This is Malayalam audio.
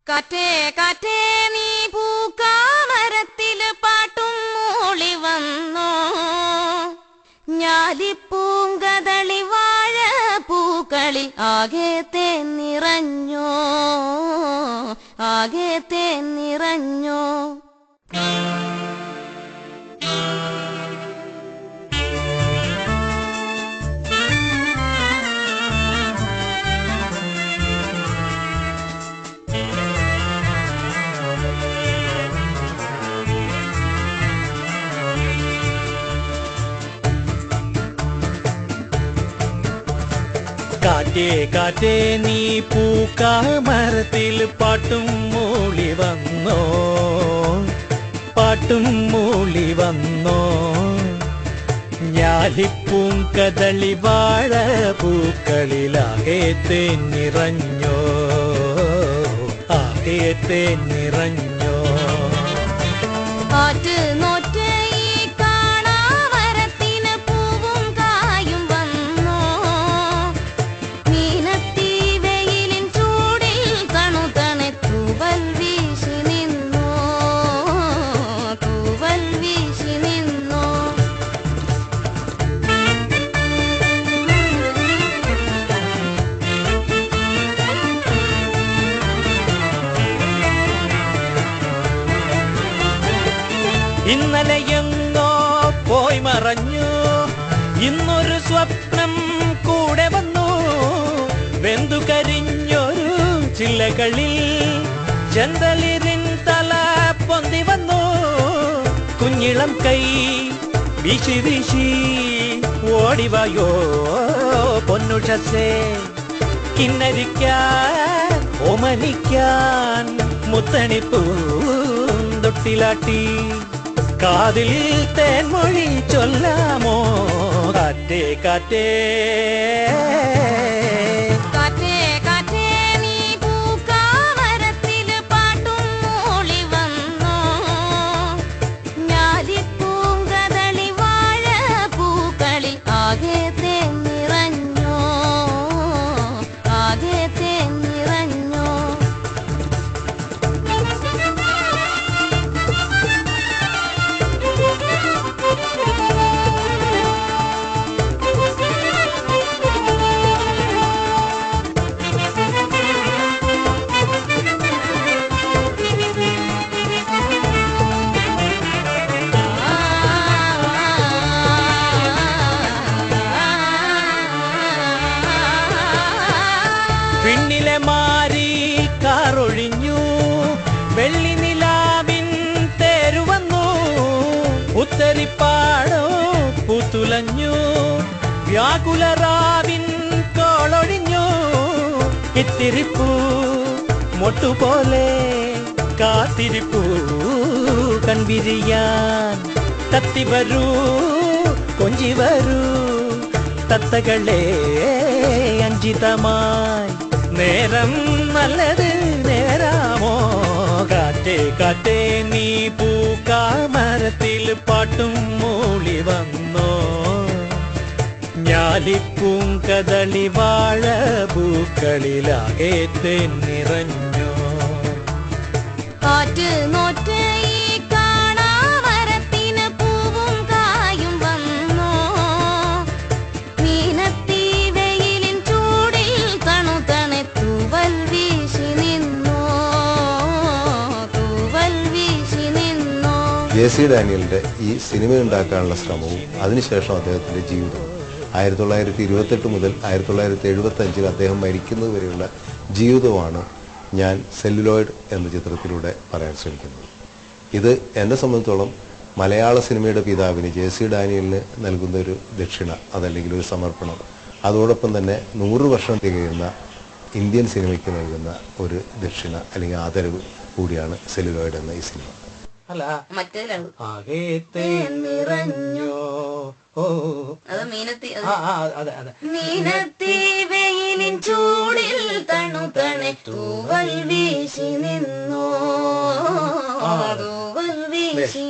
കാറ്റേ കാറ്റേ നീ പൂക്കാമരത്തില് പാട്ടും മൂളി വന്നോ, ഞാലിപ്പൂങ്കതളി വാഴ പൂക്കളിൽ ആകെ തേൻ നിറഞ്ഞോ, ആകെ തേൻ നിറഞ്ഞോ. കാറ്റേ കാറ്റേ നീ പൂക്കാമരത്തിൽ പാട്ടും മൂളി വന്നോ, പാട്ടും മൂളി വന്നോ, ഞാലിപ്പൂങ്കതളി വാഴ പൂക്കളിലാകെ തേൻ നിറഞ്ഞോ, ആകെ തേൻ നിറഞ്ഞോ. കാറ്റ് നോറ്റ് ഈ കാണാമരത്തിന് പൂവും കായും വന്നോ, മീനത്തി വെയിലിൻ ചൂടിൽ തണുതണെ തൂവൽ വീശി നിന്നോ, തൂവൽ വീശി നിന്നോ. ഇന്നലെ എങ്ങോ പോയി മറഞ്ഞു, ഇന്നൊരു സ്വപ്നം കൂടെ വന്നു, വെന്തു കരിഞ്ഞൊരു ചില്ലകളിൽ ചെന്തളിരിൻ തല പൊന്തി വന്നു, കുഞ്ഞിളം കൈ വീശി വീശി ഓടിവായോ പൊന്നുഷസേ, കിന്നരിക്കാൻ ഓമനിക്കാൻ മുത്തണിപ്പൂന്തൊട്ടിലാട്ടി, കാതിൽ തേൻമൊഴി ചൊല്ലാമോ കാറ്റേ കാറ്റേ. കാറ്റേ കാറ്റേ നീ പൂക്കാമരത്തില് പാട്ടും മൂളി വന്നോ, ഞാലിപ്പൂങ്കതളി വാഴ പൂക്കളിൽ ആകെ തേൻ നിറഞ്ഞോ, ആകെ തേൻ നിറഞ്ഞോ. പിന്നിലെ മാറി കാറൊഴിഞ്ഞു, വെള്ളി നിലാവിൻ തേരുവന്നു, ഉത്തരിപ്പാടോ പൂത്തുലഞ്ഞു, വ്യാകുലറാവിൻ കോളൊഴിഞ്ഞു, ഇത്തിരിപ്പൂ മൊട്ടുപോലെ കാത്തിരിപ്പൂ കൺവിരിയാൻ, തത്തി വരൂ കൊഞ്ചി വരൂ തത്തകളെ അഞ്ചിതമായി, നേരം നല്ലത് നേരാമോ കാറ്റേ കാറ്റേ നീ പൂക്കാമരത്തിൽ പാട്ടും മൂളി വന്നോ, ഞാലിപ്പൂങ്കതളി വാഴ പൂക്കളിലാകെ തേൻ നിറഞ്ഞോ. കാറ്റ് നോറ്റ് ഈ കാണാമരത്തിന് പൂവും കായും വന്നോ, മീനത്തി വെയിലിൻ ചൂടിൽ തണുതണെ തൂവൽ വീശി നിന്നോ, തൂവൽ വീശി നിന്നോ. ജെ.സി. ഡാനിയലിൻ്റെ ഈ സിനിമ ഉണ്ടാക്കാനുള്ള ശ്രമവും അതിനുശേഷം അദ്ദേഹത്തിൻ്റെ ജീവിതം 1928 മുതൽ 1975 അദ്ദേഹം മരിക്കുന്നത് വരെയുള്ള ജീവിതമാണ് ഞാൻ സെല്ലുലോയിഡ് എന്ന ചിത്രത്തിലൂടെ പറയാൻ ശ്രമിക്കുന്നത്. ഇത് എന്നെ സംബന്ധിച്ചോളം മലയാള സിനിമയുടെ പിതാവിന് ജെ.സി. ഡാനിയലിന് നൽകുന്ന ഒരു ദക്ഷിണ, അതല്ലെങ്കിൽ ഒരു സമർപ്പണം, അതോടൊപ്പം തന്നെ 100 വർഷം തികയുന്ന ഇന്ത്യൻ സിനിമയ്ക്ക് നൽകുന്ന ഒരു ദക്ഷിണ അല്ലെങ്കിൽ ആദരവ് കൂടിയാണ് സെല്ലുലോയിഡ് എന്ന ഈ സിനിമ. അല്ല മറ്റേതിലാണ് ആകെ തേൻ നിറഞ്ഞോ, ഓ അത് മീനത്തി, അതെ അതെ. മീനത്തി വെയിലിൻ ചൂടിൽ തണുതണെ തൂവൽ വീശി നിന്നോ, തൂവൽ വീശി